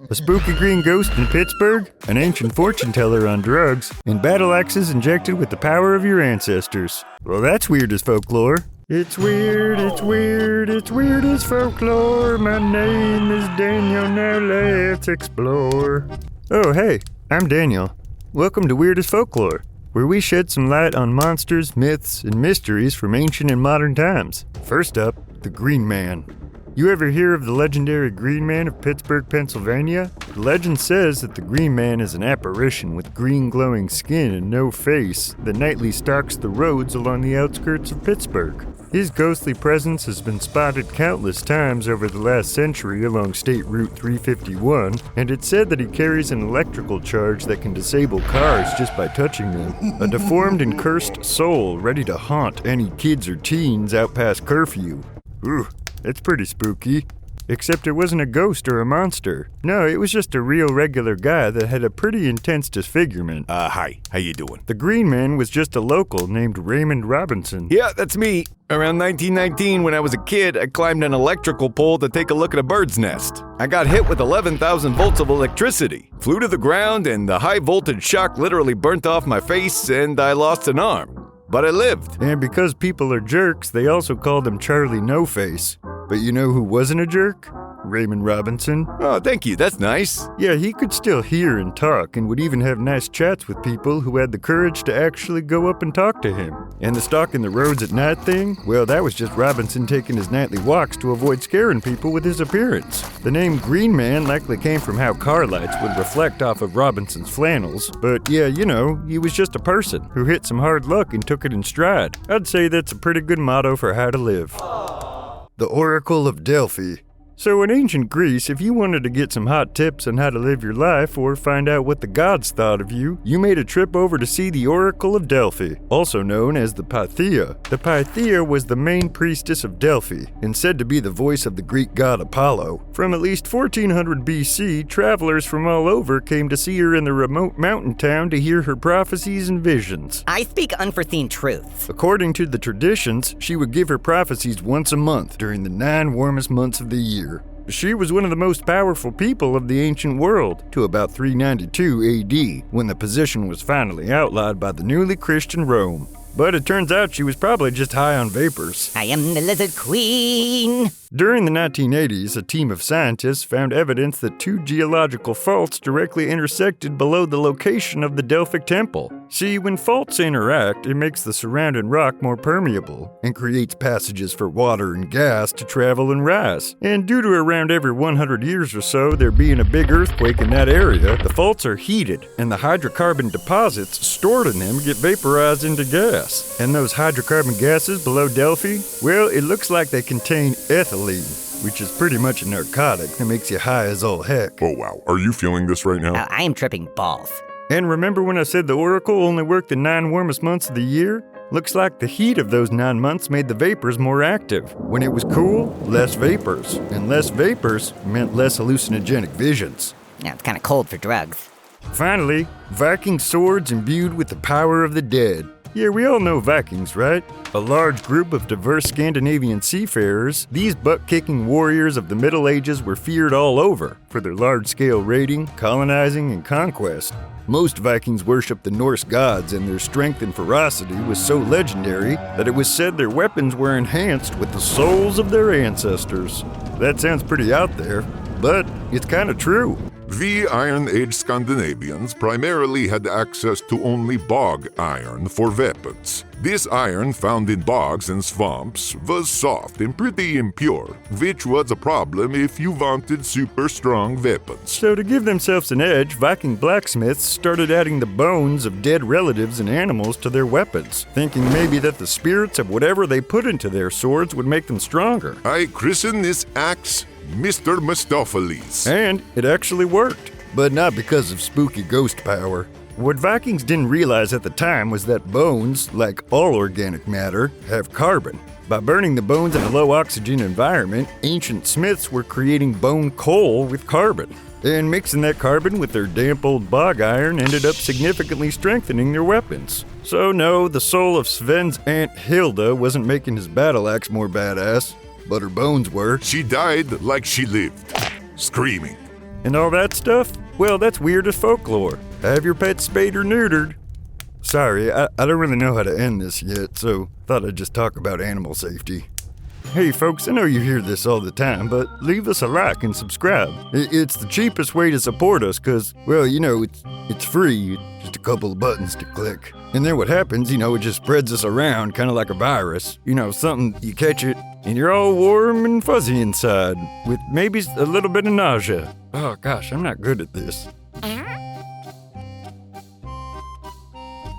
A spooky green ghost in Pittsburgh, an ancient fortune teller on drugs, and battle axes injected with the power of your ancestors. Well, that's weird as folklore. It's weird, it's weird, it's weird as folklore. My name is Daniel, now let's explore. Oh, hey, I'm Daniel. Welcome to Weird as Folklore, where we shed some light on monsters, myths, and mysteries from ancient and modern times. First up, the Green Man. You ever hear of the legendary Green Man of Pittsburgh, Pennsylvania? The legend says that the Green Man is an apparition with green glowing skin and no face that nightly stalks the roads along the outskirts of Pittsburgh. His ghostly presence has been spotted countless times over the last century along State Route 351, and it's said that he carries an electrical charge that can disable cars just by touching them. A deformed and cursed soul ready to haunt any kids or teens out past curfew. Ooh, that's pretty spooky. Except it wasn't a ghost or a monster. No, it was just a real regular guy that had a pretty intense disfigurement. Hi. How you doing? The Green Man was just a local named Raymond Robinson. Yeah, that's me. Around 1919, when I was a kid, I climbed an electrical pole to take a look at a bird's nest. I got hit with 11,000 volts of electricity, flew to the ground, and the high voltage shock literally burnt off my face, and I lost an arm. But I lived. And because people are jerks, they also called him Charlie No Face. But you know who wasn't a jerk? Raymond Robinson. Oh, thank you. That's nice. Yeah, he could still hear and talk and would even have nice chats with people who had the courage to actually go up and talk to him. And the stalking the roads at night thing? Well, that was just Robinson taking his nightly walks to avoid scaring people with his appearance. The name Green Man likely came from how car lights would reflect off of Robinson's flannels. But yeah, you know, he was just a person who hit some hard luck and took it in stride. I'd say that's a pretty good motto for how to live. The Oracle of Delphi. So in ancient Greece, if you wanted to get some hot tips on how to live your life or find out what the gods thought of you, you made a trip over to see the Oracle of Delphi, also known as the Pythia. The Pythia was the main priestess of Delphi and said to be the voice of the Greek god Apollo. From at least 1400 BC, travelers from all over came to see her in the remote mountain town to hear her prophecies and visions. I speak unforeseen truths. According to the traditions, she would give her prophecies once a month during the 9 warmest months of the year. She was one of the most powerful people of the ancient world, to about 392 AD, when the position was finally outlawed by the newly Christian Rome. But it turns out she was probably just high on vapors. I am the Lizard Queen. During the 1980s, a team of scientists found evidence that 2 geological faults directly intersected below the location of the Delphic temple. See, when faults interact, it makes the surrounding rock more permeable and creates passages for water and gas to travel and rise. And due to around every 100 years or so there being a big earthquake in that area, the faults are heated and the hydrocarbon deposits stored in them get vaporized into gas. And those hydrocarbon gases below Delphi, well, it looks like they contain ethylene, which is pretty much a narcotic that makes you high as all heck. Oh wow, are you feeling this right now? I am tripping balls. And remember when I said the oracle only worked the 9 warmest months of the year? Looks like the heat of those 9 months made the vapors more active. When it was cool, less vapors. And less vapors meant less hallucinogenic visions. Yeah, it's kind of cold for drugs. Finally, Viking Swords imbued with the power of the dead. Yeah, we all know Vikings, right? A large group of diverse Scandinavian seafarers, these butt-kicking warriors of the Middle Ages were feared all over for their large-scale raiding, colonizing, and conquest. Most Vikings worshipped the Norse gods, and their strength and ferocity was so legendary that it was said their weapons were enhanced with the souls of their ancestors. That sounds pretty out there, but it's kind of true. The Iron Age Scandinavians primarily had access to only bog iron for weapons. This iron found in bogs and swamps was soft and pretty impure, which was a problem if you wanted super strong weapons. So to give themselves an edge, Viking blacksmiths started adding the bones of dead relatives and animals to their weapons, thinking maybe that the spirits of whatever they put into their swords would make them stronger. I christen this axe Mr. Mistopheles. And it actually worked, but not because of spooky ghost power. What Vikings didn't realize at the time was that bones, like all organic matter, have carbon. By burning the bones in a low oxygen environment, ancient smiths were creating bone coal with carbon. And mixing that carbon with their damp old bog iron ended up significantly strengthening their weapons. So no, the soul of Sven's Aunt Hilda wasn't making his battle axe more badass, but her bones were. She died like she lived, screaming. and all that stuff, well, that's weird as folklore. Have your pets spayed or neutered. Sorry, I don't really know how to end this yet, so thought I'd just talk about animal safety. Hey folks, I know you hear this all the time, but leave us a like and subscribe. It's the cheapest way to support us because, well, it's free. Just a couple of buttons to click. And then what happens, it just spreads us around, kind of like a virus. Something, you catch it, and you're all warm and fuzzy inside, with maybe a little bit of nausea. Oh gosh, I'm not good at this.